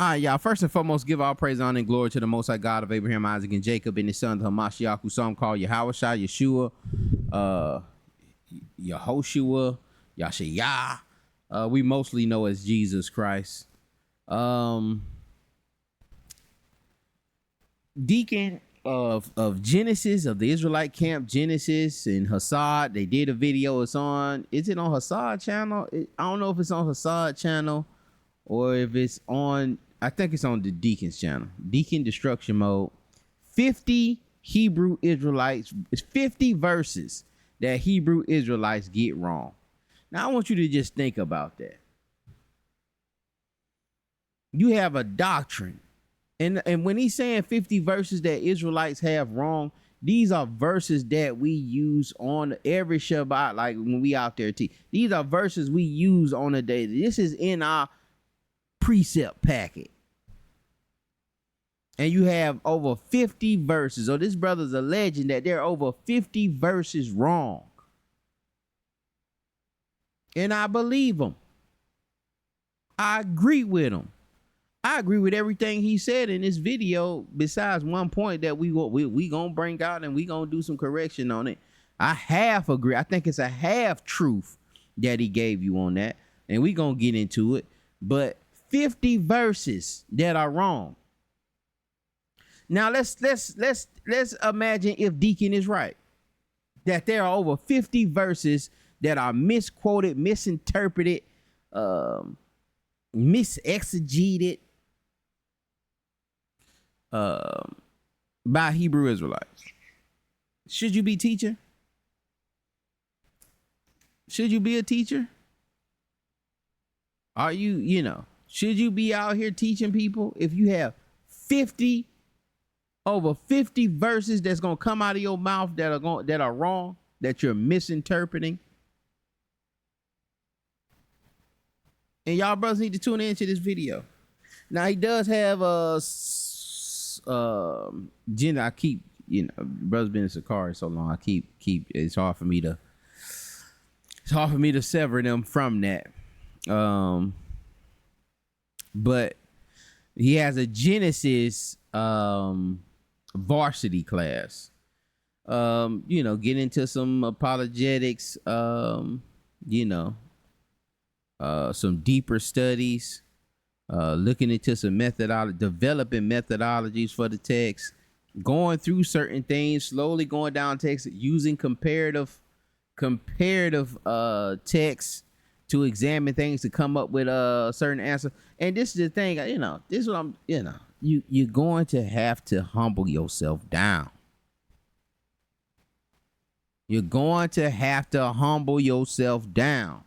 All right, y'all. First and foremost, give all praise, honor, and glory to the Most High God of Abraham, Isaac, and Jacob, and his son, the Hamashiach, who some call Yahushua, Yeshua, Yehoshua, Yashayah. We mostly know as Jesus Christ. Deacon of Genesis, of the Israelite camp, Genesis and Hasad. They did a video. Is it on Hasad channel? I don't know if it's on Hasad channel or if it's on, I think it's on the Deacon's channel. Deacon Destruction Mode. 50 Hebrew Israelites, 50 verses that Hebrew Israelites get wrong. Now I want you to just think about that. You have a doctrine. And when he's saying 50 verses that Israelites have wrong, these are verses that we use on every Shabbat, like when we out there teach. These are verses we use on a daily. This is in our precept packet. And you have over 50 verses. So this brother's alleging that there are over 50 verses wrong. And I believe him. I agree with him. I agree with everything he said in this video, besides one point that we gonna bring out and we gonna do some correction on it. I half agree. I think it's a half truth that he gave you on that, and we gonna get into it. But 50 verses that are wrong. Now let's imagine if Deacon is right, that there are over 50 verses that are misquoted, misinterpreted, misexegeted by Hebrew Israelites. Should you be teaching? Should you be a teacher? Are you, should you be out here teaching people if you have over 50 verses that's going to come out of your mouth that are wrong, that you're misinterpreting? And y'all brothers need to tune into this video. Now he does have gender. I keep, brother's been in Sakari so long. I keep it's hard for me to sever them from that. But he has a Genesis varsity class. Get into some apologetics, some deeper studies, looking into some developing methodologies for the text, going through certain things, slowly going down text, using comparative text to examine things to come up with a certain answer. And this is the thing, this is what I'm, you're going to have to humble yourself down. You're going to have to humble yourself down.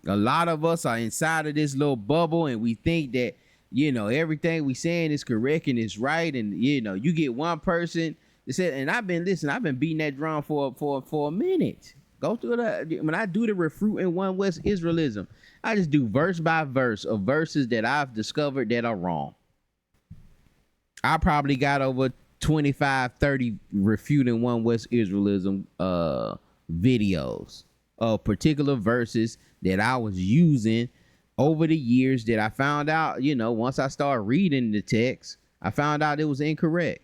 A lot of us are inside of this little bubble and we think that, everything we saying is correct and it's right. And, you get one person that said, and I've been beating that drum for a minute. Go through that. When I do the Refuting One West Israelism, I just do verse by verse of verses that I've discovered that are wrong. I probably got over 25, 30 Refuting One West Israelism videos of particular verses that I was using over the years that I found out, once I started reading the text, I found out it was incorrect.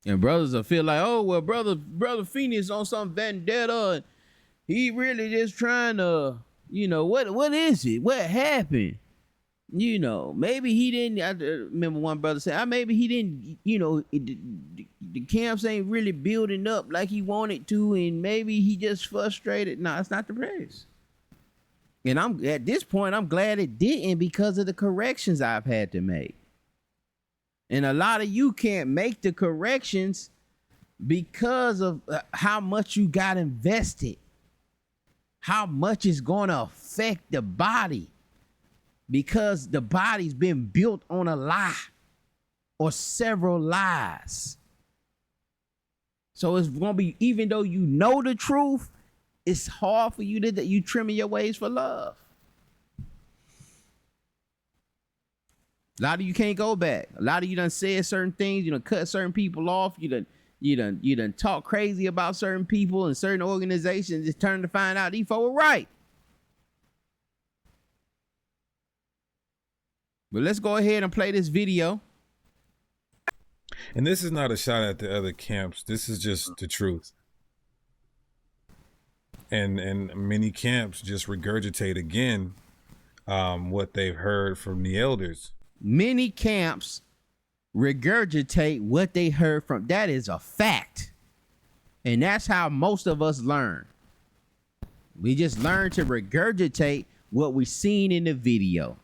And brothers will feel like, oh, well, brother Phoenix on some vendetta, and he really just trying to, what is it? What happened? Maybe he didn't. I remember one brother said, maybe he didn't, the camps ain't really building up like he wanted to, and maybe he just frustrated. No, it's not the case. And at this point, I'm glad it didn't, because of the corrections I've had to make. And a lot of you can't make the corrections because of how much you got invested, how much it's going to affect the body, because the body's been built on a lie or several lies. So it's going to be, even though you know the truth, it's hard for you that you trimming your ways for love. A lot of you can't go back. A lot of you done said certain things. You done cut certain people off. You done talk crazy about certain people and certain organizations. Just turn to find out these folk were right. But let's go ahead and play this video. And this is not a shot at the other camps. This is just the truth. And many camps just regurgitate again what they've heard from the elders. Many camps regurgitate what they heard from. That is a fact. And that's how most of us learn. We just learn to regurgitate what we've seen in the video.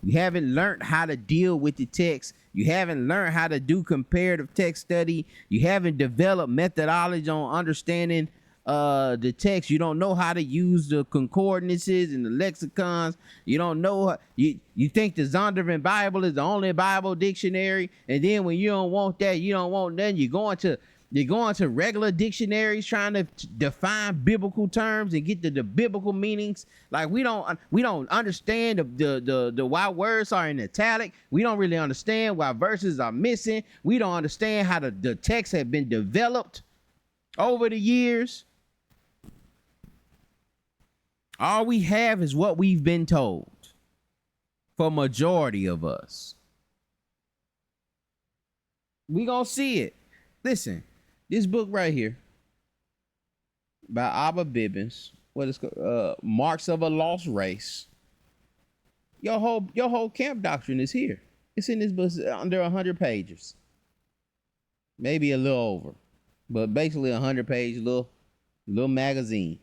You haven't learned how to deal with the text. You haven't learned how to do comparative text study. You haven't developed methodology on understanding the text. You don't know how to use the concordances and the lexicons. You don't know. You think the Zondervan Bible is the only Bible dictionary. And then when you don't want that, you don't want nothing. You're going to regular dictionaries trying to define biblical terms and get the biblical meanings. Like we don't understand the why words are in italic. We don't really understand why verses are missing. We don't understand how the text have been developed over the years. All we have is what we've been told for majority of us. We gonna see it. Listen. This book right here by Abba Bibbins, what is called Marks of a Lost Race. Your whole camp doctrine is here. It's in this book under 100 pages. Maybe a little over. But basically 100-page little magazine.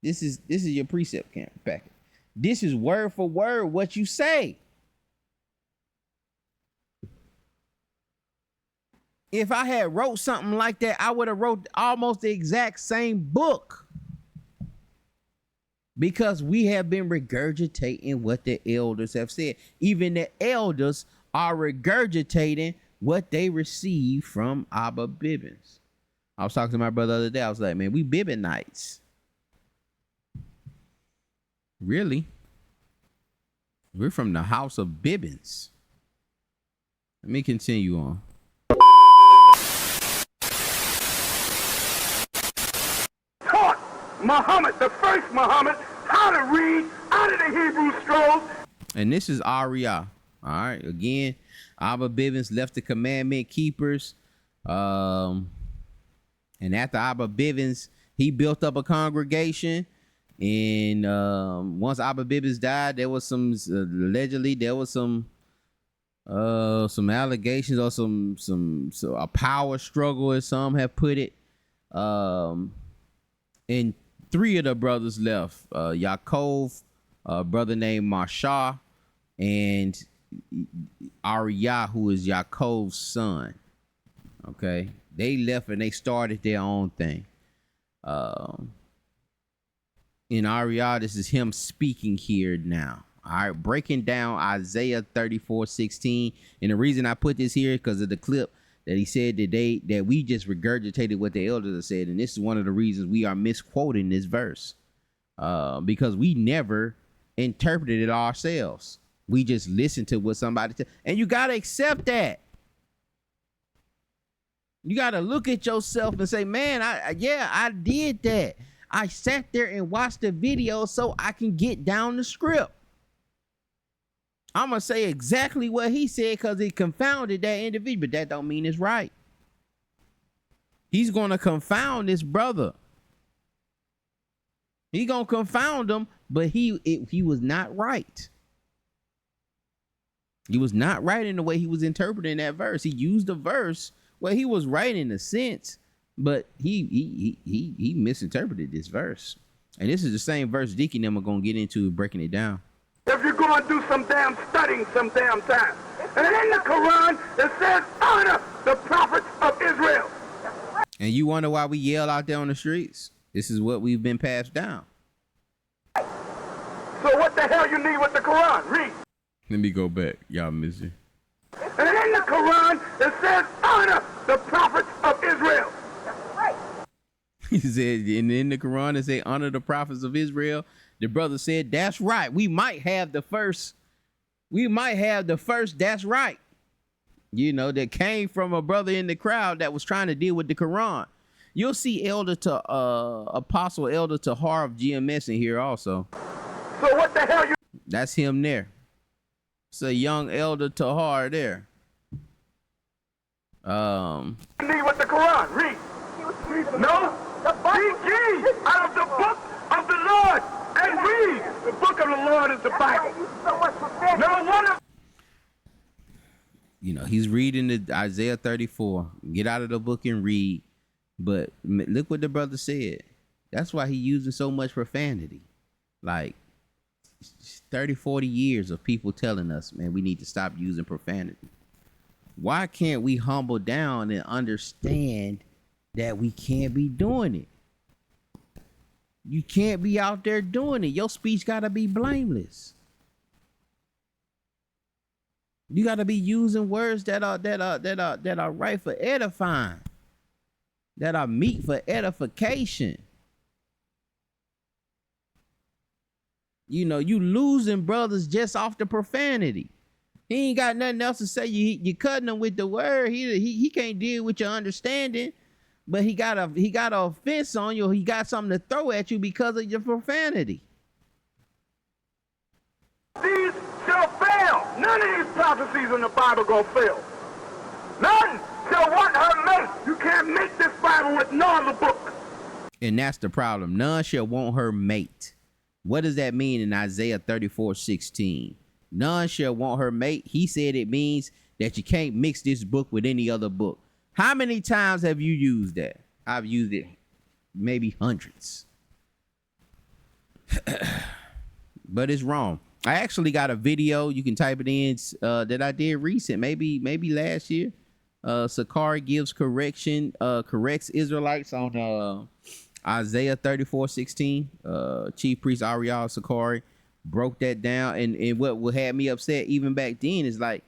This is your precept camp packet. This is word for word what you say. If I had wrote something like that, I would have wrote almost the exact same book. Because we have been regurgitating what the elders have said. Even the elders are regurgitating what they received from Abba Bibbins. I was talking to my brother the other day. I was like, man, we Bibbinites. Really? We're from the house of Bibbins. Let me continue on. Muhammad, the first Muhammad, how to read out of the Hebrew scrolls. And this is Aria. All right. Again, Abba Bibbins left the commandment keepers. And after Abba Bibbins, he built up a congregation. And once Abba Bibbins died, there was some allegedly there was some allegations or some a power struggle, as some have put it. And 3 of the brothers left. Yaakov, a brother named Mashah, and Ariyah, who is Yaakov's son. Okay. They left and they started their own thing. In Ariyah, this is him speaking here now. All right, breaking down Isaiah 34:16. And the reason I put this here is because of the clip that he said that we just regurgitated what the elders have said. And this is one of the reasons we are misquoting this verse. Because we never interpreted it ourselves. We just listened to what somebody said. And you got to accept that. You got to look at yourself and say, man, I did that. I sat there and watched the video so I can get down the script. I'm going to say exactly what he said because it confounded that individual, but that don't mean it's right. He's going to confound this brother. He going to confound him, but he was not right. He was not right in the way he was interpreting that verse. He used the verse, well, he was right in a sense, but he misinterpreted this verse. And this is the same verse Deacon and them are going to get into breaking it down. If you're going to do some damn studying some damn time. And in the Quran, it says, honor the prophets of Israel. And you wonder why we yell out there on the streets? This is what we've been passed down. So what the hell you need with the Quran? Read. Let me go back. Y'all miss it. And in the Quran, it says, honor the prophets of Israel. He said, and in the Quran, it say, honor the prophets of Israel. The brother said, that's right. We might have the first, that's right. You know, that came from a brother in the crowd that was trying to deal with the Quran. You'll see Apostle Elder Tahar of GMS in here also. So what the hell you... That's him there. It's a young elder Tahar there. Read with the Quran. Read. No. Read out of the book of the Lord and read. The book of the Lord is the Bible. Number one. You know, he's reading the Isaiah 34. Get out of the book and read. But look what the brother said. That's why he using so much profanity. Like 30, 40 years of people telling us, man, we need to stop using profanity. Why can't we humble down and understand that we can't be doing it? You can't be out there doing it. Your speech got to be blameless. You got to be using words that are right for edifying, that are meet for edification. You know, you losing brothers just off the profanity. He ain't got nothing else to say. You cutting him with the word. He can't deal with your understanding, but he got a offense on you. He got something to throw at you because of your profanity. These shall fail. None of these prophecies in the Bible gonna fail. None shall want her mate. You can't make this Bible with no other book. And that's the problem. None shall want her mate. What does that mean in Isaiah 34:16? None shall want her mate. He said it means that you can't mix this book with any other book. How many times have you used that? I've used it maybe hundreds. But it's wrong. I actually got a video. You can type it in that I did recent, maybe last year. Sakari gives corrects Israelites on Isaiah 34:16. Chief Priest Ariel Sakari broke that down, and what had me upset even back then is like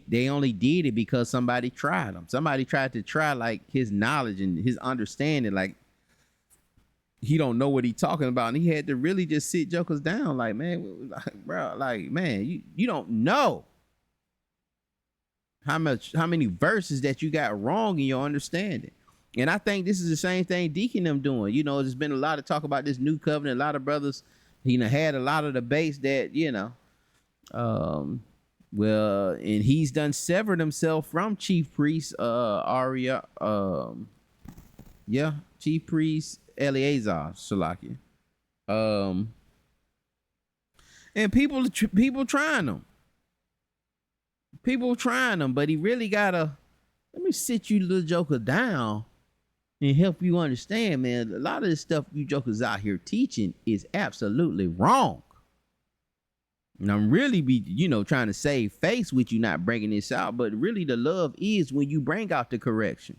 they only did it because somebody tried them. Somebody tried to try like his knowledge and his understanding, like he don't know what he talking about, and he had to really just sit jokers down, like, man, like, bro, like, man, you don't know how many verses that you got wrong in your understanding. And I think this is the same thing Deacon them doing. You know, there's been a lot of talk about this new covenant. A lot of brothers, you know, had a lot of debates that, you know, well, and he's done severed himself from Chief Priest Chief Priest Eleazar Salakia. And people trying him. People trying him, but he really gotta let me sit you little joker down and help you understand, man. A lot of this stuff you jokers out here teaching is absolutely wrong. And I'm really trying to save face with you not bringing this out, but really the love is when you bring out the correction.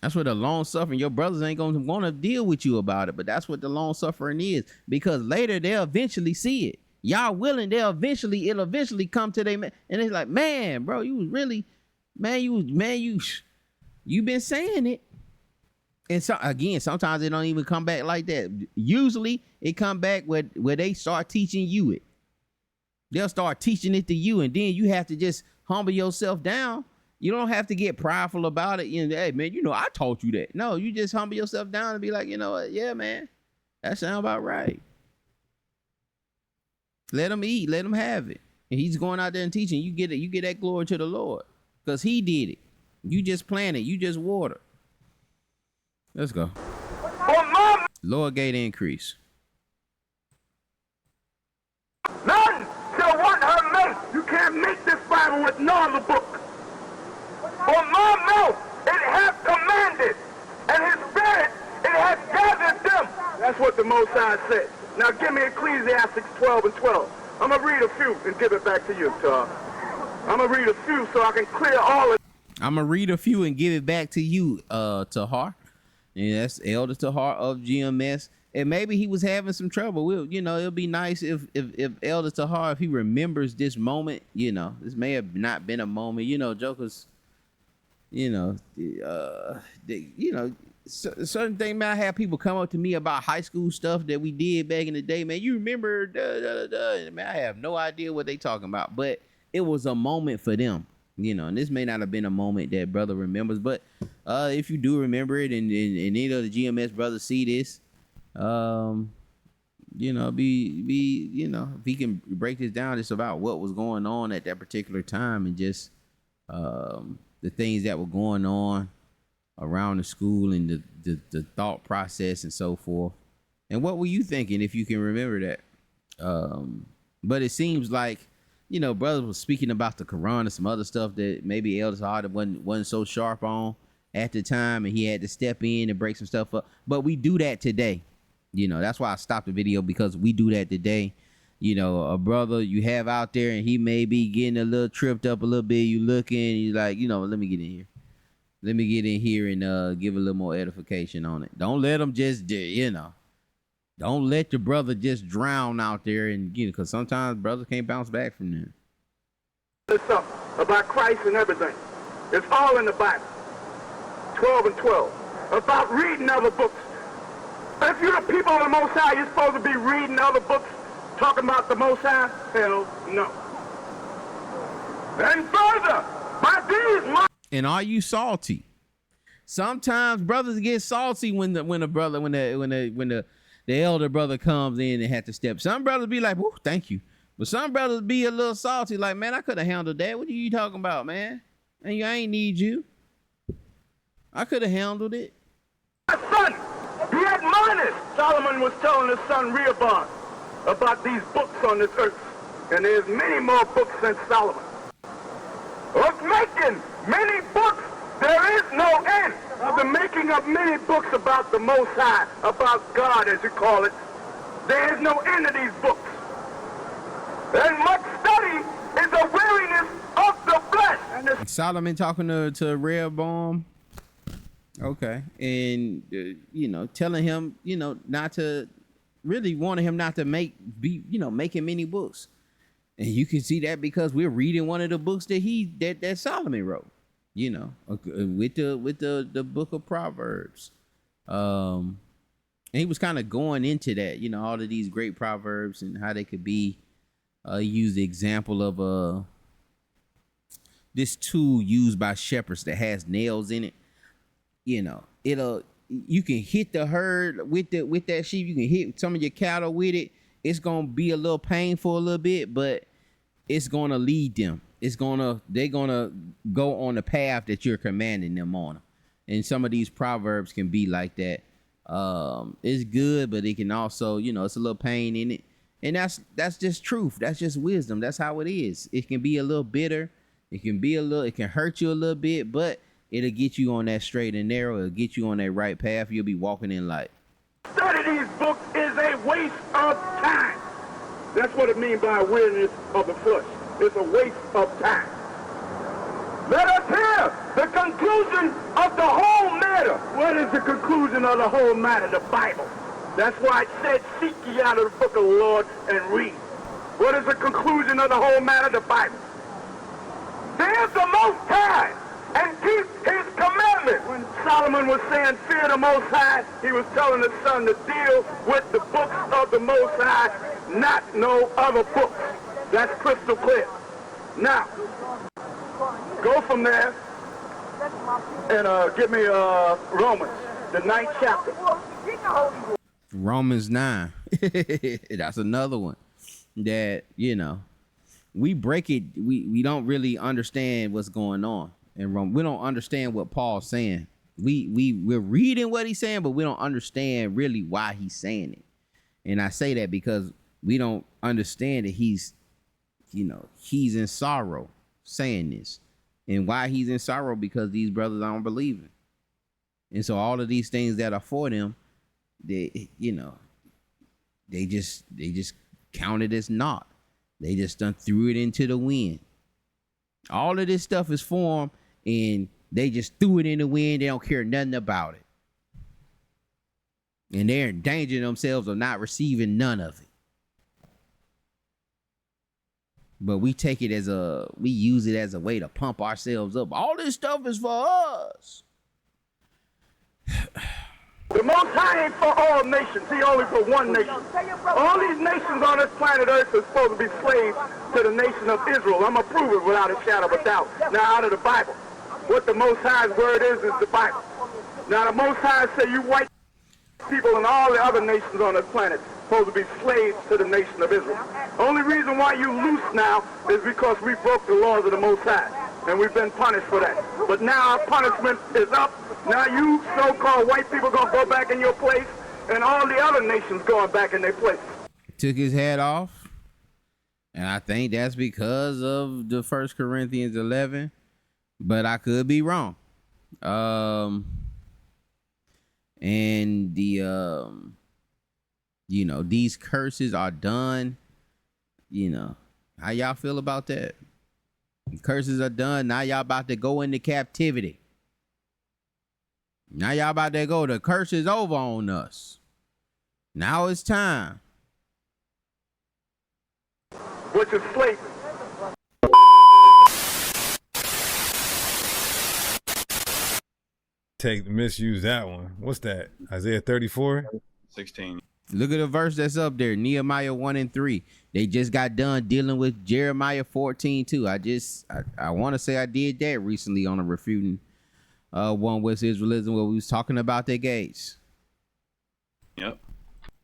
That's what the long suffering, your brothers ain't going to want to deal with you about it, but that's what the long suffering is, because later they'll eventually see it. Y'all willing, it'll eventually come to them, and it's like, man, bro, you was really, you been saying it. And so again, sometimes it don't even come back like that. Usually it come back where they start teaching you it. They'll start teaching it to you, and then you have to just humble yourself down. You don't have to get prideful about it. You know, hey man, I taught you that. No, you just humble yourself down and be like, you know what? Yeah, man, that sounds about right. Let him eat, let him have it. And he's going out there and teaching. You get it. You get that glory to the Lord because he did it. You just planted. You just water. Let's go. Lord gate increase. None shall want her mate. You can't make this Bible with no other book. For my mouth it hath commanded, and his spirit it hath gathered them. That's what the Most High said. Now give me Ecclesiastes 12:12. I'm going to read a few and give it back to you, Tar. I'm going to read a few so I can clear all of. I'm going to read a few and give it back to you, Tahar. And that's Elder Tahar of GMS. And maybe he was having some trouble. It'll be nice if Elder Tahar, if he remembers this moment, this may have not been a moment, jokers, certain thing, man. I have people come up to me about high school stuff that we did back in the day, man. You remember, man, I have no idea what they talking about, but it was a moment for them, and this may not have been a moment that brother remembers, but if you do remember it and any of the GMS brothers see this, if he can break this down, it's about what was going on at that particular time and just the things that were going on around the school and the thought process and so forth. And what were you thinking, if you can remember that? But it seems like, brothers was speaking about the Quran and some other stuff that maybe Elder Hasad wasn't so sharp on at the time, and he had to step in and break some stuff up. But we do that today. That's why I stopped the video, because we do that today. A brother you have out there and he may be getting a little tripped up a little bit. You looking, you like, let me get in here. Let me get in here and give a little more edification on it. Don't let them just, don't let your brother just drown out there, and because sometimes brothers can't bounce back from that. It's up about Christ and everything. It's all in the Bible. 12 and 12. About reading other books. If you're the people of the Most High, you're supposed to be reading other books talking about the Most High? Hell no. And further, by these... And are you salty? Sometimes brothers get salty when the elder brother comes in and had to step. Some brothers be like, "Woo, thank you," but some brothers be a little salty, like, "Man, I could have handled that. What are you talking about, man? And I ain't need you. I could have handled it." Son, he admonished. Solomon was telling his son Rehoboam about these books on this earth, and there's many more books than Solomon. Of making many books, there is no end. Of the making of many books about the Most High, about God, as you call it, there is no end to these books. And much study is a weariness of the flesh. And Solomon talking to Rehoboam. Okay. And, telling him, not to really wanting him not to making many books. And you can see that because we're reading one of the books that Solomon wrote, with the book of Proverbs. And he was kind of going into that, all of these great proverbs and how they could be used the example of this tool used by shepherds that has nails in it. You can hit the herd with that sheep. You can hit some of your cattle with it. It's gonna be a little painful a little bit, but it's gonna lead them. They're gonna go on the path that you're commanding them on. And some of these proverbs can be like that. It's good, but it can also, it's a little pain in it. And that's just truth. That's just wisdom. That's how it is. It can be a little bitter. It can hurt you a little bit, but it'll get you on that straight and narrow. It'll get you on that right path. You'll be walking in light. Study these books is a waste of time. That's what it means by weariness of the flesh. It's a waste of time. Let us hear the conclusion of the whole matter. What is the conclusion of the whole matter? The Bible. That's why it said, seek ye out of the book of the Lord and read. What is the conclusion of the whole matter? The Bible. Fear the Most High and keep his commandments. When Solomon was saying fear the Most High, he was telling his son to deal with the books of the Most High, not no other books. That's crystal clear. Now, go from there and give me Romans, the 9th chapter. Romans 9. That's another one that, we break it. We don't really understand what's going on. And we don't understand what Paul's saying. We're reading what he's saying, but we don't understand really why he's saying it. And I say that because we don't understand that he's in sorrow saying this. And why he's in sorrow, because these brothers aren't believing. And so all of these things that are for them, they just count it as naught. They just done threw it into the wind. All of this stuff is for them, and they just threw it in the wind. They don't care nothing about it. And they're endangering themselves of not receiving none of it. But we take it we use it as a way to pump ourselves up. All this stuff is for us. The Most High ain't for all nations. He only for one nation. All these nations on this planet Earth are supposed to be slaves to the nation of Israel. I'm going to prove it without a shadow of a doubt. Now, out of the Bible. What the Most High's word is the Bible. Now, the Most High say you white people and all the other nations on this planet, supposed to be slaves to the nation of Israel. Only reason why you loose now is because we broke the laws of the Most High, and we've been punished for that. But now our punishment is up. Now you so-called white people gonna go back in your place, and all the other nations going back in their place. Took his hat off, and I think that's because of the 1 Corinthians 11, but I could be wrong. And the you know, these curses are done. You know, how y'all feel about that? Curses are done. Now y'all about to go into captivity. Now y'all about to go. The curse is over on us. Now it's time. Which is slavery. Misuse that one. What's that? Isaiah 34? 16. Look at the verse that's up there, Nehemiah 1 and 3. They just got done dealing with Jeremiah 14 too. I want to say I did that recently on a refuting one with Israelism where we was talking about their gates. Yep.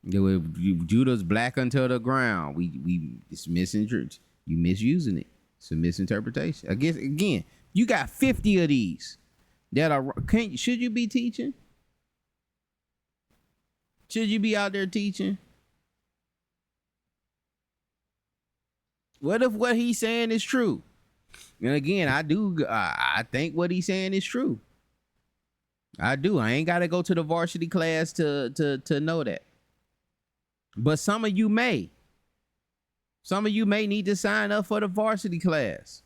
Judah's black until the ground. It's misinterpretation. You misusing it. It's a misinterpretation. I guess again, you got 50 of these that are. Should you be teaching? Should you be out there teaching? What if what he's saying is true? And again, I think what he's saying is true. I do. I ain't got to go to the varsity class to know that. But some of you may. Some of you may need to sign up for the varsity class.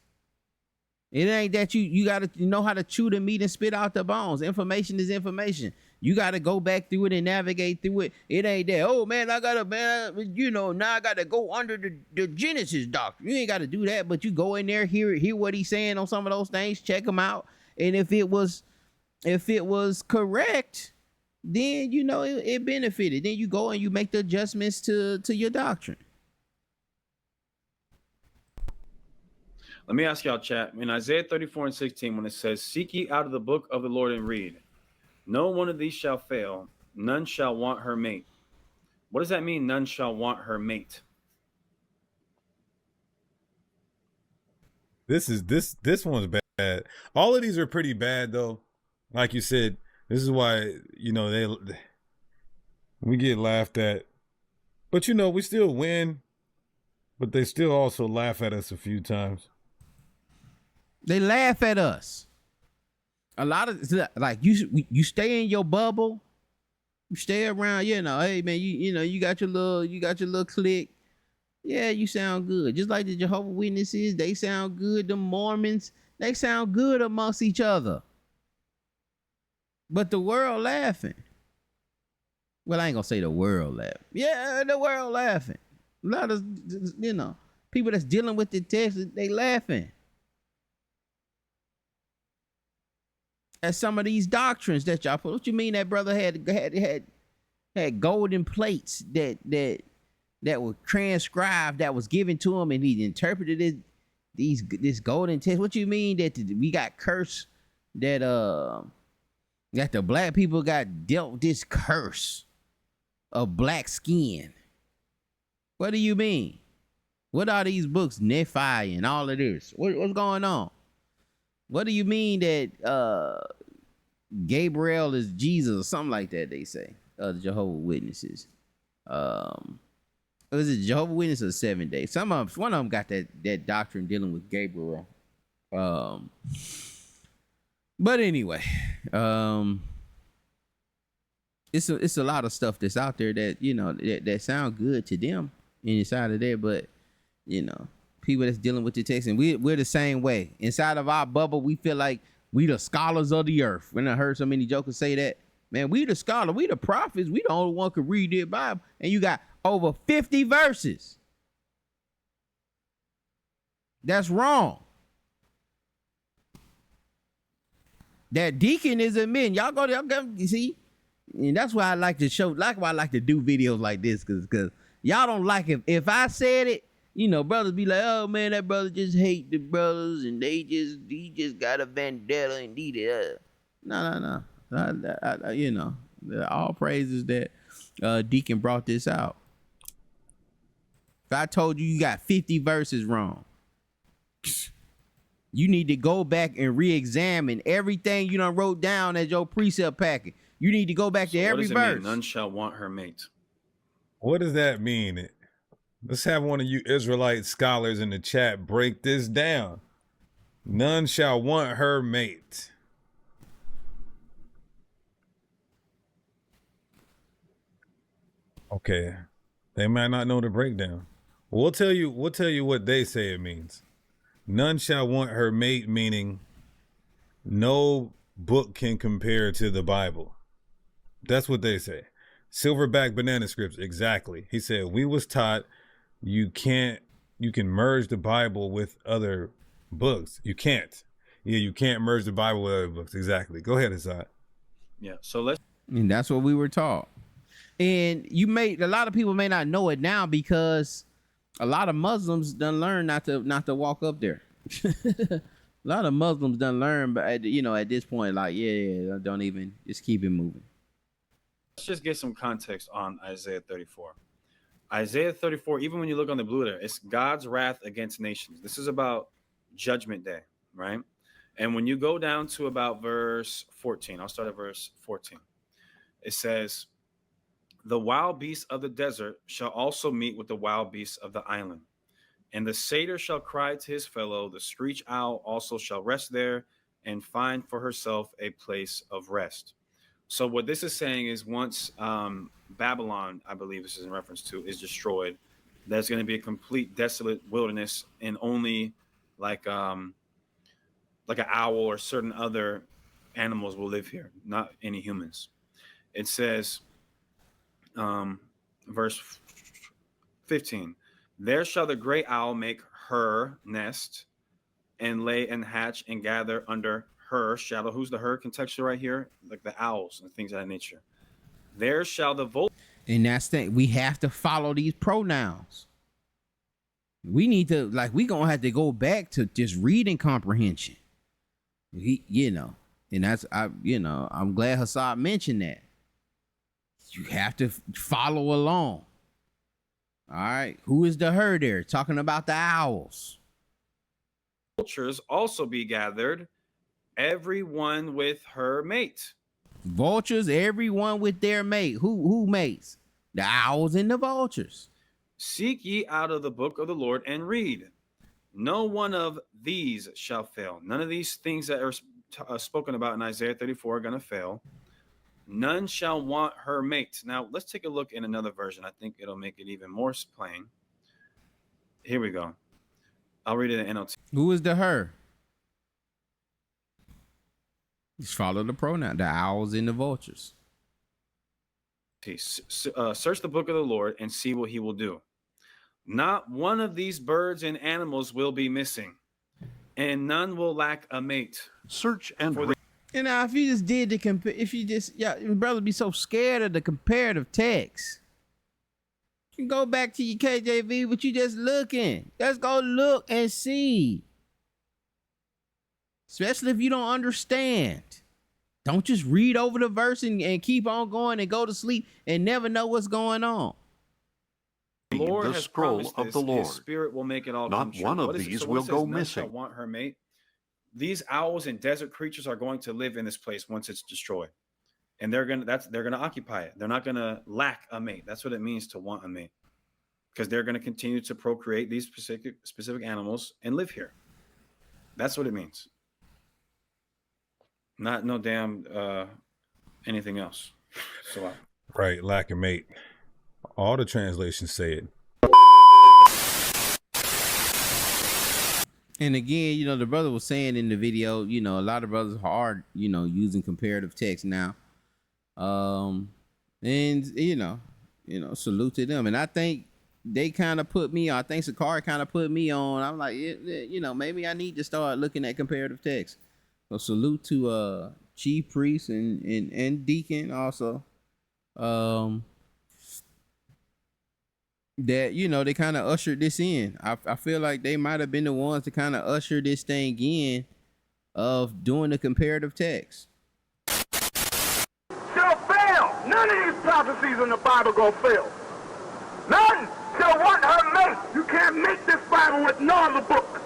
It ain't that you got to know how to chew the meat and spit out the bones. Information is information. You got to go back through it and navigate through it. It ain't that, oh man, now I got to go under the Genesis doctrine. You ain't got to do that, but you go in there, hear what he's saying on some of those things, check them out. And if it was correct, then it benefited. Then you go and you make the adjustments to your doctrine. Let me ask y'all, chat. In Isaiah 34 and 16, when it says, "Seek ye out of the book of the Lord and read, no one of these shall fail, none shall want her mate." What does that mean, none shall want her mate? This one's bad. All of these are pretty bad though. Like you said, this is why, we get laughed at. But we still win. But they still also laugh at us a few times. They laugh at us. A lot of like you stay in your bubble. You stay around, hey man, you got your little clique. Yeah, you sound good. Just like the Jehovah's Witnesses, they sound good. The Mormons, they sound good amongst each other. But the world laughing. Well, I ain't gonna say the world laughing. Yeah, the world laughing. A lot of people that's dealing with the text, they laughing at some of these doctrines that y'all put. What you mean that brother had golden plates that were transcribed, that was given to him, and he interpreted it, this golden text? What you mean that we got cursed, that the black people got dealt this curse of black skin? What do you mean? What are these books, Nephi and all of this? What's going on? What do you mean that Gabriel is Jesus or something like that? They say the Jehovah's Witnesses. Was it Jehovah's Witnesses or 7 Days? One of them got that doctrine dealing with Gabriel. But anyway, it's a lot of stuff that's out there that that sound good to them inside of there, but people that's dealing with the text, and we're the same way. Inside of our bubble, we feel like we the scholars of the earth. When I heard so many jokers say that, man, we the scholar, we the prophets, we the only one could read the Bible, and you got over 50 verses. That's wrong. That Deacon is a man. Y'all go you see, and that's why I like to show, like why I like to do videos like this, because y'all don't like it. If I said it, brothers be like, oh man, that brother just hate the brothers, and he just got a vendetta and did it. No. All praises that Deacon brought this out. If I told you you got 50 verses wrong, you need to go back and re-examine everything you done wrote down as your precept packet. You need to go back to every verse. Mean, none shall want her mate. What does that mean? Let's have one of you Israelite scholars in the chat break this down. None shall want her mate. Okay. They might not know the breakdown. We'll tell you what they say it means. None shall want her mate, meaning no book can compare to the Bible. That's what they say. Silverback banana scripts, exactly. He said, we was taught you can merge the Bible with other books. You can't. Yeah, you can't merge the Bible with other books. Exactly. Go ahead, Hasad. Yeah, so let's. And that's what we were taught. And a lot of people may not know it now because a lot of Muslims done learn not to walk up there. A lot of Muslims done learn, but at this point, like, yeah, don't even, just keep it moving. Let's just get some context on Isaiah 34. Isaiah 34, even when you look on the blue there, it's God's wrath against nations. This is about Judgment Day, right? And when you go down to about verse 14, I'll start at verse 14. It says, the wild beasts of the desert shall also meet with the wild beasts of the island. And the satyr shall cry to his fellow. The screech owl also shall rest there and find for herself a place of rest. So what this is saying is once Babylon, I believe this is in reference to, is destroyed, there's going to be a complete desolate wilderness and only like an owl or certain other animals will live here, not any humans. It says, verse 15, there shall the great owl make her nest and lay and hatch and gather under her shadow. Who's the her contextual right here? Like the owls and things of that nature. There shall the vulture. And that's the we have to follow these pronouns. We need to, like, we gonna have to go back to just reading comprehension. And that's I'm glad Hasad mentioned that. You have to follow along. All right. Who is the her there? Talking about the owls. Vultures also be gathered, everyone with her mate. Vultures, everyone with their mate. Who mates? The owls and the vultures. Seek ye out of the book of the Lord and read. No one of these shall fail. None of these things that are spoken about in Isaiah 34 are going to fail. None shall want her mate. Now, let's take a look in another version. I think it'll make it even more plain. Here we go. I'll read it in NLT. Who is the her? Just follow the pronoun. The owls and the vultures. Search the book of the Lord and see what he will do. Not one of these birds and animals will be missing, and none will lack a mate. Search and read. And now, if you just did brother be so scared of the comparative text. You can go back to your KJV, but you just looking. Let's go look and see. Especially if you don't understand. Don't just read over the verse and keep on going and go to sleep and never know what's going on. The Lord the has scroll of the Lord. His spirit will make it all Not come true. one of these will go missing. Want her mate. These owls and desert creatures are going to live in this place once it's destroyed, and they're gonna occupy it. They're not gonna lack a mate. That's what it means to want a mate, because they're gonna continue to procreate these specific animals and live here. That's what it means. Not no damn anything else. So Right, lack a mate. All the translations say it. And again, the brother was saying in the video, a lot of brothers are, using comparative text now. And salute to them. And I think they kind of put me on. I think Sakari kind of put me on. I'm like, maybe I need to start looking at comparative text. So salute to Chief Priest and Deacon also. That they kind of ushered this in. I feel like they might have been the ones to kind of usher this thing in of doing the comparative text. Shall fail. None of these prophecies in the Bible gonna fail. None shall want her mate. You can't make this Bible with no other book.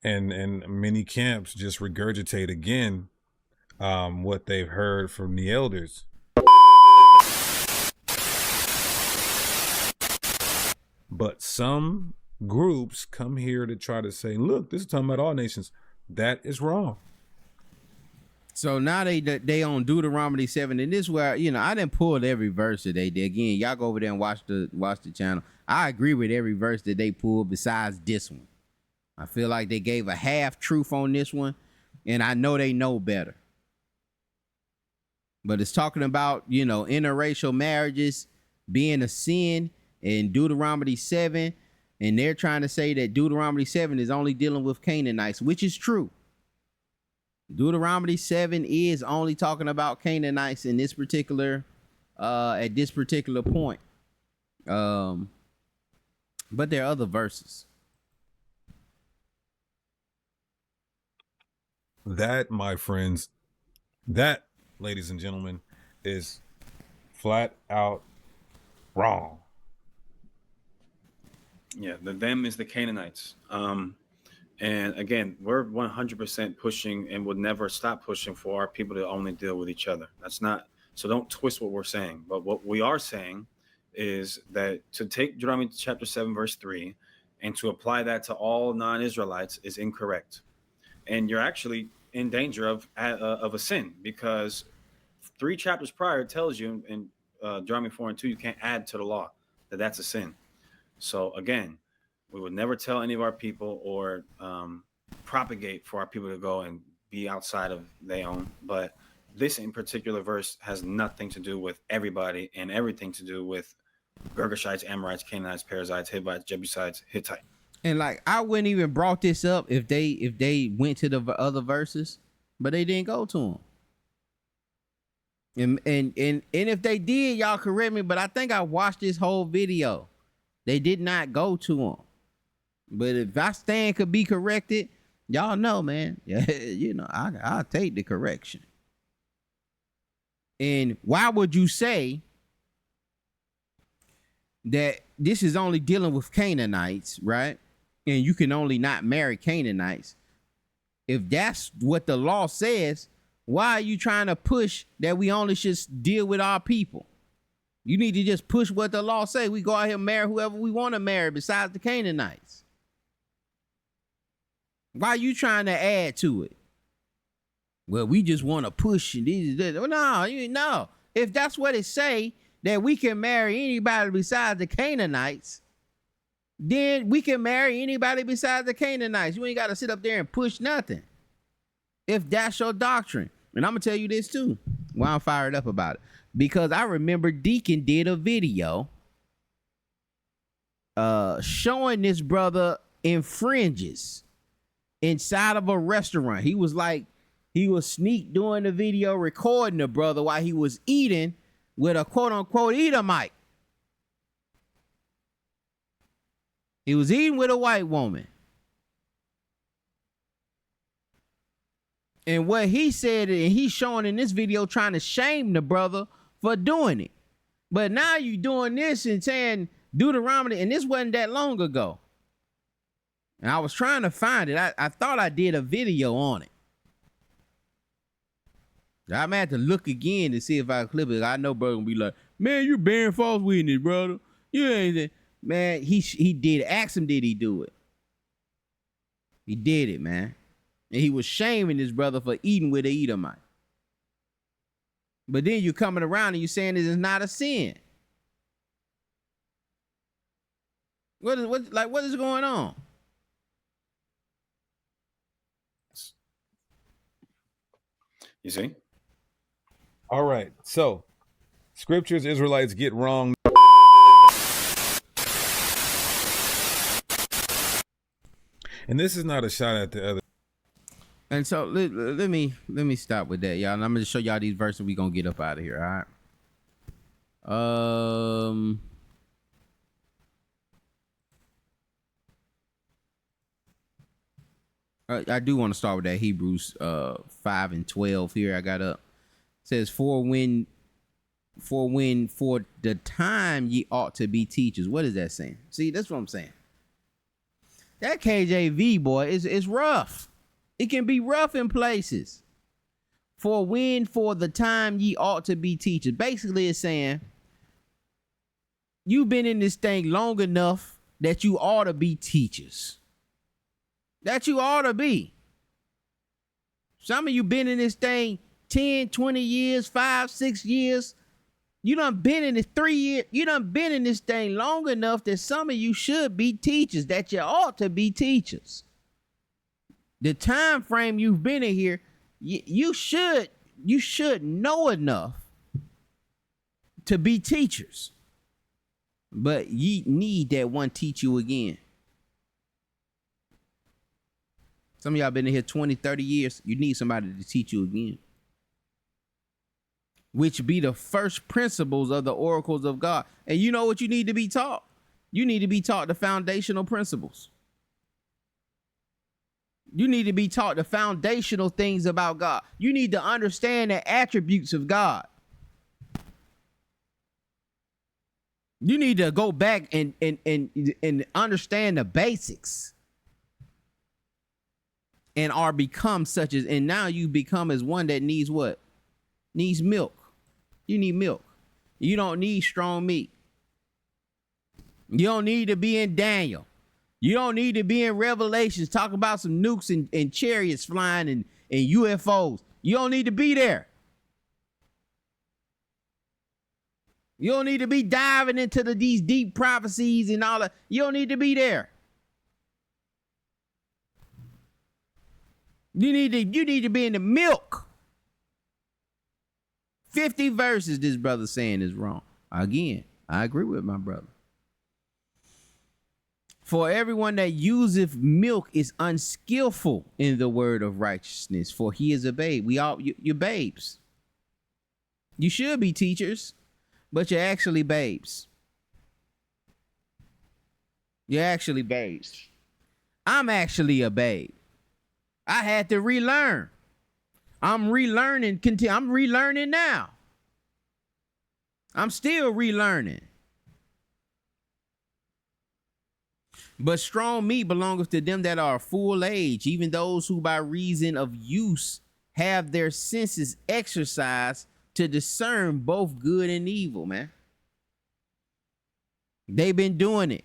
And many camps just regurgitate again what they've heard from the elders. But some groups come here to try to say, look, this is talking about all nations. That is wrong. So now they on Deuteronomy 7, and this is where, you know, I didn't pull every verse that they did. Again, y'all go over there and watch the channel. I agree with every verse that they pulled besides this one. I feel like they gave a half truth on this one, and I know they know better. But it's talking about, you know, interracial marriages being a sin in Deuteronomy 7, and they're trying to say that Deuteronomy 7 is only dealing with Canaanites, which is true. Deuteronomy 7 is only talking about Canaanites in this particular at this particular point. But there are other verses. That, my friends, that, ladies and gentlemen, is flat out wrong. Yeah, the them is the Canaanites. And again, we're 100% pushing and would never stop pushing for our people to only deal with each other. That's not, so don't twist what we're saying. But what we are saying is that to take Deuteronomy chapter 7, verse 3, and to apply that to all non-Israelites is incorrect. And you're actually in danger of a sin, because 3 chapters prior tells you in Deuteronomy 4 and 2, you can't add to the law, that's a sin. So again, we would never tell any of our people or propagate for our people to go and be outside of their own. But this in particular verse has nothing to do with everybody and everything to do with Girgashites, Amorites, Canaanites, Perizzites, Hivites, Jebusites, Hittites. And like, I wouldn't even brought this up if they went to the other verses, but they didn't go to them. And if they did, y'all correct me, but I think I watched this whole video. They did not go to them. But if I stand could be corrected, y'all know, man. You know, I'll take the correction. And why would you say that this is only dealing with Canaanites, right? And you can only not marry Canaanites. If that's what the law says, why are you trying to push that we only should deal with our people? You need to just push what the law say. We go out here and marry whoever we want to marry besides the Canaanites. Why are you trying to add to it? Well, we just want to push and this. Well, no. If that's what it say, that we can marry anybody besides the Canaanites, then we can marry anybody besides the Canaanites. You ain't got to sit up there and push nothing. If that's your doctrine. And I'm going to tell you this too, why I'm fired up about it. Because I remember Deacon did a video showing this brother in fringes inside of a restaurant. He was sneak doing the video, recording the brother while he was eating with a quote unquote Edomite. He was eating with a white woman. And what he said, and he's showing in this video, trying to shame the brother for doing it. But now you doing this and saying Deuteronomy, and this wasn't that long ago. And I was trying to find it. I thought I did a video on it. I'm gonna have to look again to see if I clip it. I know brother gonna be like, man, you bearing false witness, brother. You ain't, man. He did. Ask him, did he do it? He did it, man. And he was shaming his brother for eating with the Edomite. But then you're coming around and you're saying this is not a sin. What is going on? You see? All right. So, scriptures Israelites get wrong. And this is not a shot at the other. And so let me stop with that, y'all. And I'm gonna show y'all these verses. We gonna get up out of here. All right. I do want to start with that Hebrews 5 and 12 here. I got up. It says, for when For the time ye ought to be teachers. What is that saying? See, that's what I'm saying. That KJV, boy, is rough. It can be rough in places. For the time ye ought to be teachers. Basically, it's saying you've been in this thing long enough that you ought to be teachers. That you ought to be. Some of you been in this thing 10, 20 years, 5, 6 years. You done been in this 3 years. You done been in this thing long enough that some of you should be teachers, that you ought to be teachers. The time frame you've been in here, you should know enough to be teachers. But ye need that one teach you again. Some of y'all been in here 20, 30 years. You need somebody to teach you again. Which be the first principles of the oracles of God. And you know what you need to be taught? You need to be taught the foundational principles. You need to be taught the foundational things about God. You need to understand the attributes of God. You need to go back and understand the basics. And are become such as, and now you become as one that needs what? Needs milk. You need milk. You don't need strong meat. You don't need to be in Daniel. You don't need to be in Revelations talking about some nukes and chariots flying and UFOs. You don't need to be there. You don't need to be diving into these deep prophecies and all that. You don't need to be there. You need to be in the milk. 50 verses this brother saying is wrong. Again, I agree with my brother. For everyone that useth milk is unskillful in the word of righteousness, for he is a babe. You're babes. You should be teachers, but you're actually babes. You're actually babes. I'm actually a babe. I had to relearn. I'm relearning. I'm relearning now. I'm still relearning. But strong meat belongeth to them that are full age, even those who by reason of use have their senses exercised to discern both good and evil, man. They've been doing it.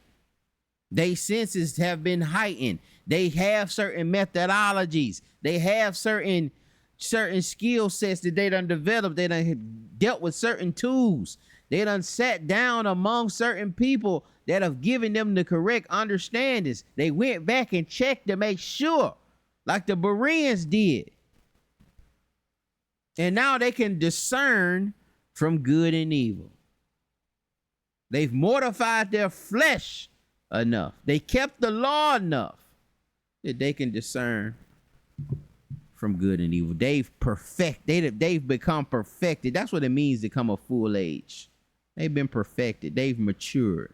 Their senses have been heightened. They have certain methodologies. They have certain skill sets that they done developed. They done dealt with certain tools. They done sat down among certain people that have given them the correct understandings. They went back and checked to make sure, like the Bereans did. And now they can discern from good and evil. They've mortified their flesh enough. They kept the law enough that they can discern from good and evil. They've become perfected. That's what it means to come of full age. They've been perfected. They've matured.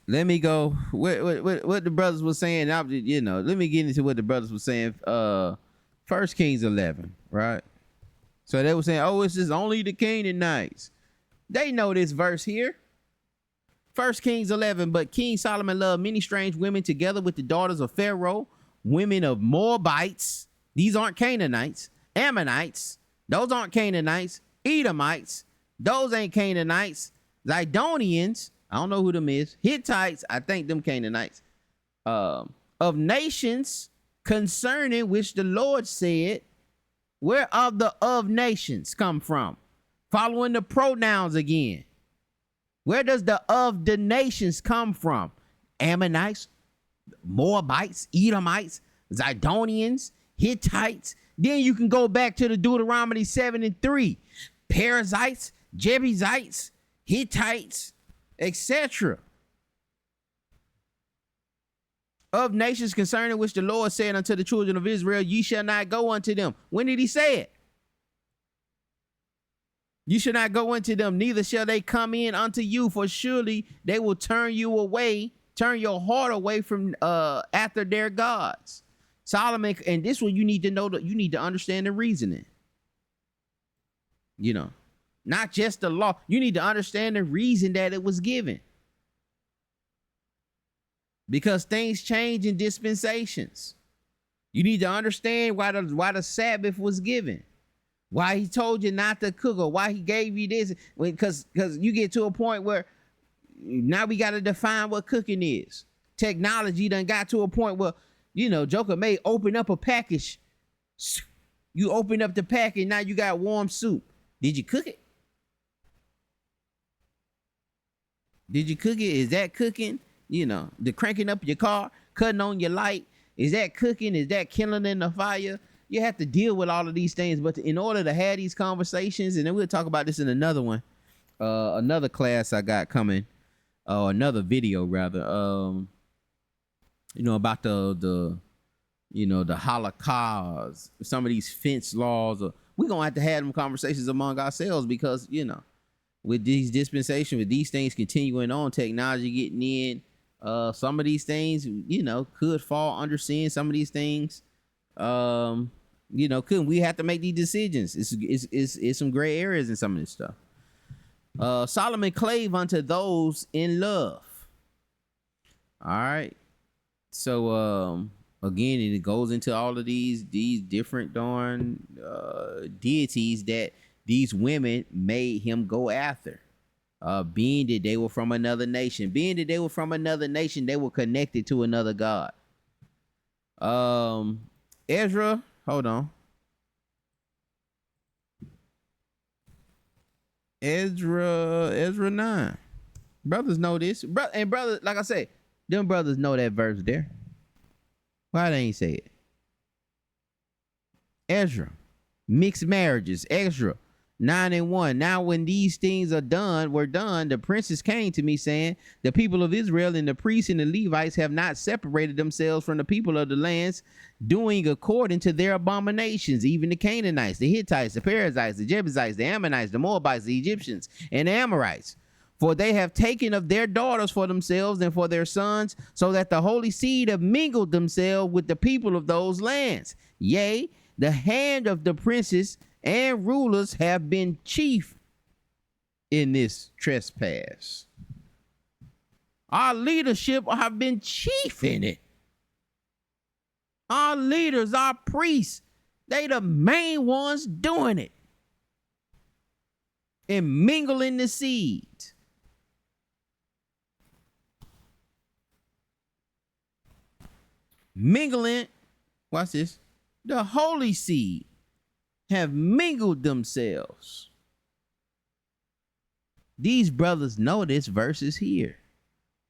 Let me go. What the brothers were saying. Let me get into what the brothers were saying. 1 Kings 11, right? So they were saying, oh, it's just only the Canaanites. They know this verse here. 1 Kings 11, but King Solomon loved many strange women together with the daughters of Pharaoh, women of Moabites. These aren't Canaanites. Ammonites. Those aren't Canaanites. Edomites. Those ain't Canaanites. Zidonians. I don't know who them is. Hittites. I think them Canaanites. Of nations concerning which the Lord said, where of the of nations come from? Following the pronouns again. Where does the of the nations come from? Ammonites, Moabites, Edomites, Zidonians, Hittites. Then you can go back to the Deuteronomy 7:3. Perizzites, Jebusites, Hittites, etc. Of nations concerning which the Lord said unto the children of Israel, ye shall not go unto them. When did he say it? You shall not go into them, neither shall they come in unto you, for surely they will turn you away, turn your heart away from after their gods. Solomon, and this one you need to know, that you need to understand the reasoning. You know, not just the law. You need to understand the reason that it was given. Because things change in dispensations. You need to understand why the Sabbath was given. Why he told you not to cook, or why he gave you this. Because you get to a point where now we got to define what cooking is. Technology done got to a point where, you know, Joker may open up a package. You open up the package, now you got warm soup. Did you cook it? Did you cook it? Is that cooking? You know, the cranking up your car, cutting on your light. Is that cooking? Is that kindling in the fire? You have to deal with all of these things. But in order to have these conversations, and then we'll talk about this in another one, another class I got coming, another video rather, you know, about the you know, the Holocaust, some of these fence laws. We're going to have them conversations among ourselves because, you know, with these dispensations, with these things continuing on, technology getting in, some of these things, you know, could fall under sin. Some of these things, you know, couldn't. We have to make these decisions. It's some gray areas in some of this stuff. Solomon clave unto those in love. All right. So, again, it goes into all of these different darn deities that these women made him go after. Being that they were from another nation. Being that they were from another nation, they were connected to another god. Ezra, hold on. Ezra 9. Brothers know this. And brothers, like I said, them brothers know that verse there. Why they ain't say it? Ezra, mixed marriages. Ezra 9:1. Now when these things were done, the princes came to me saying, the people of Israel and the priests and the Levites have not separated themselves from the people of the lands, doing according to their abominations, even the Canaanites, the Hittites, the Perizzites, the Jebusites, the Ammonites, the Moabites, the Egyptians, and the Amorites. For they have taken of their daughters for themselves and for their sons, so that the holy seed have mingled themselves with the people of those lands. Yea, the hand of the princes and rulers have been chief in this trespass. Our leadership have been chief in it. Our leaders, our priests, they the main ones doing it. And mingling the seed. Mingling, watch this, the holy seed have mingled themselves. These brothers know this verse is here.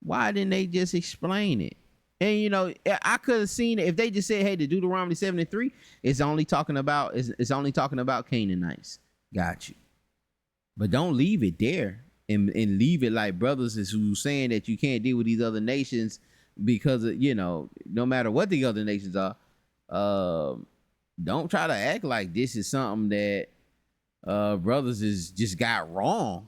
Why didn't they just explain it? And you know, I could have seen it if they just said, hey, the Deuteronomy 7:3, it's only talking about Canaanites. Got you. But don't leave it there and leave it like brothers is who's saying that you can't deal with these other nations because of, you know, no matter what the other nations are. Don't try to act like this is something that brothers is just got wrong.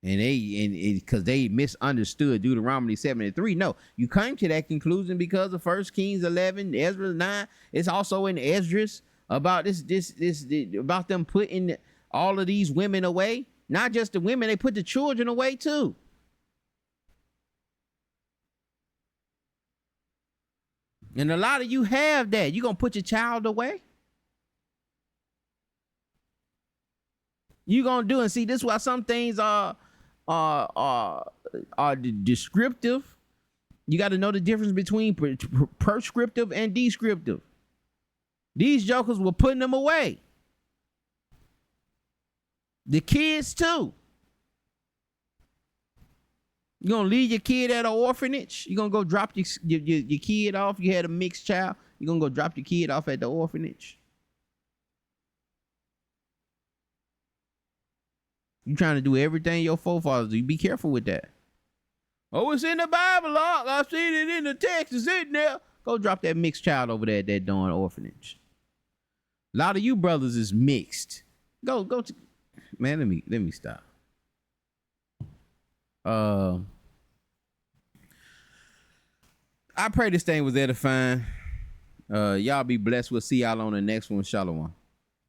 And because they misunderstood Deuteronomy 7:3. No, you came to that conclusion because of 1 Kings 11, Ezra 9. It's also in Esdras about this about them putting all of these women away. Not just the women, they put the children away too. And a lot of you have that. You gonna put your child away? You gonna do, and see, this is why some things are descriptive. You got to know the difference between prescriptive and descriptive. These jokers were putting them away. The kids too. You gonna leave your kid at an orphanage? You gonna go drop your kid off? You had a mixed child. You gonna go drop your kid off at the orphanage? You trying to do everything your forefathers do. You be careful with that. Oh, it's in the Bible, Lord. I've seen it in the text. It's in there. Go drop that mixed child over there at that darn orphanage. A lot of you brothers is mixed. Go to, man. Let me stop. I pray this thing was edifying. Y'all be blessed. We'll see y'all on the next one. Shalom.